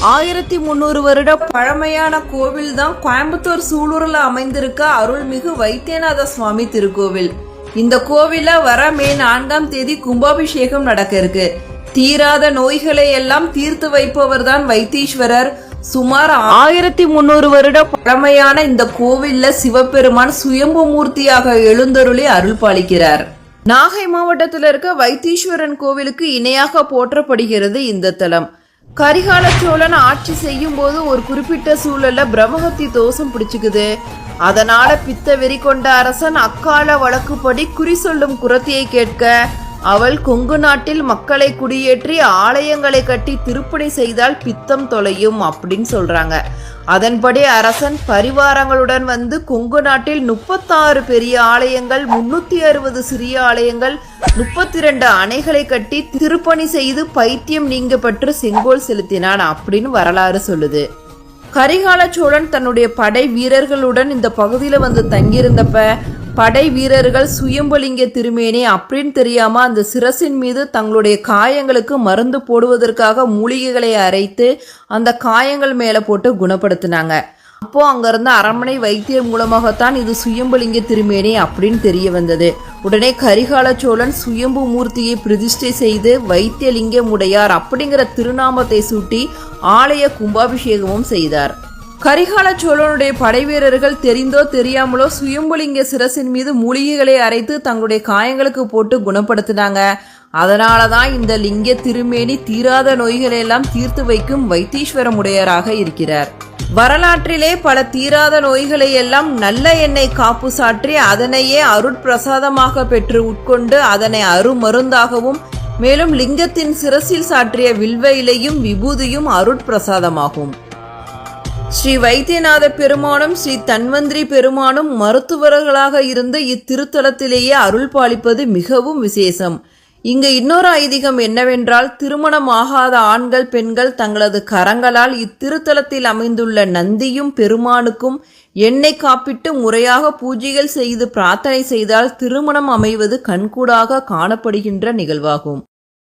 1300 வருட பழமையான கோவில் தான் கோயம்புத்தூர் சூலூர்ல அமைந்திருக்க அருள்மிகு வைத்தியநாத சுவாமி திருக்கோவில். இந்த கோவில வர மே 4ஆம் தேதி கும்பாபிஷேகம் நடக்க இருக்கு. தீராத நோய்களை எல்லாம் தீர்த்து வைப்பவர் தான் வைத்தீஸ்வரர். சுமார் 1300 வருட பழமையான இந்த கோவில்ல சிவபெருமான் சுயம்பு மூர்த்தியாக எழுந்தருளி அருள் பாலிக்கிறார். நாகை மாவட்டத்தில் இருக்க வைத்தீஸ்வரன் கோவிலுக்கு இணையாக போற்றப்படுகிறது இந்த தலம். கரிகால சோழன் ஆட்சி செய்யும் போது ஒரு குறிப்பிட்ட சூழல்ல பிரம்மஹத்தி தோஷம் பிடிச்சுக்குது. அதனால பித்த வெறி கொண்ட அரசன் அக்கால வழக்குப்படி குறி சொல்லும் குரத்தியை கேட்க அவள் கொங்கு நாட்டில் மக்களை குடியேற்றி ஆலயங்களை கட்டி திருப்பணி செய்தால் பித்தம் தொலையும் அப்படின்னு சொல்றாங்க. அதன்படி அரசன் பரிவாரங்களுடன் வந்து கொங்கு நாட்டில் 36 பெரிய ஆலயங்கள், 360 சிறிய ஆலயங்கள், 32 அணைகளை கட்டி திருப்பணி செய்து பைத்தியம் நீங்க பெற்று செங்கோல் செலுத்தினான் அப்படின்னு வரலாறு சொல்லுது. கரிகால சோழன் தன்னுடைய படை வீரர்களுடன் இந்த பகுதியில வந்து தங்கியிருந்தப்ப படை வீரர்கள் சுயம்புலிங்க திருமேனி அப்படின்னு தெரியாம அந்த சிரசின் மீது தங்களுடைய காயங்களுக்கு மருந்து போடுவதற்காக மூலிகைகளை அரைத்து அந்த காயங்கள் மேல போட்டு குணப்படுத்தினாங்க. அப்போ அங்கிருந்த அரண்மனை வைத்தியர் மூலமாகத்தான் இது சுயம்புலிங்க திருமேனி அப்படின்னு தெரிய வந்தது. உடனே கரிகால சோழன் சுயம்பு மூர்த்தியை பிரதிஷ்டை செய்து வைத்தியலிங்கம் உடையார் அப்படிங்கிற திருநாமத்தை சூட்டி ஆலய கும்பாபிஷேகமும் செய்தார். கரிகால சோழனுடைய படை வீரர்கள் தெரிந்தோ தெரியாமலோ சுயம்புலிங்க சிரசின் மீது மூலிகைகளை அரைத்து தங்களுடைய காயங்களுக்கு போட்டு குணப்படுத்தினாங்க. அதனாலதான் இந்த லிங்க திருமேனி தீராத நோய்களை எல்லாம் தீர்த்து வைக்கும் வைத்தீஸ்வரமுடையராக இருக்கிறார். வரலாற்றிலே பல தீராத நோய்களை எல்லாம் நல்ல எண்ணெய் காப்பு சாற்றி அதனையே அருட்பிரசாதமாக பெற்று உட்கொண்டு அதனை அருமருந்தாகவும், மேலும் லிங்கத்தின் சிரசில் சாற்றிய வில்வ இலையும் விபூதியும் அருட்பிரசாதமாகும். ஸ்ரீ வைத்தியநாத பெருமானும் ஸ்ரீ தன்வந்திரி பெருமானும் மருத்துவர்களாக இருந்து இத்திருத்தலத்திலேயே அருள் பாலிப்பது மிகவும் விசேஷம். இங்கு இன்னொரு ஐதீகம் என்னவென்றால், திருமணம் ஆகாத ஆண்கள் பெண்கள் தங்களது கரங்களால் இத்திருத்தலத்தில் அமைந்துள்ள நந்தியும் பெருமானுக்கும் எண்ணெய் காப்பிட்டு முறையாக பூஜைகள் செய்து பிரார்த்தனை செய்தால் திருமணம் அமைவது கண்கூடாக காணப்படுகின்ற நிகழ்வாகும்.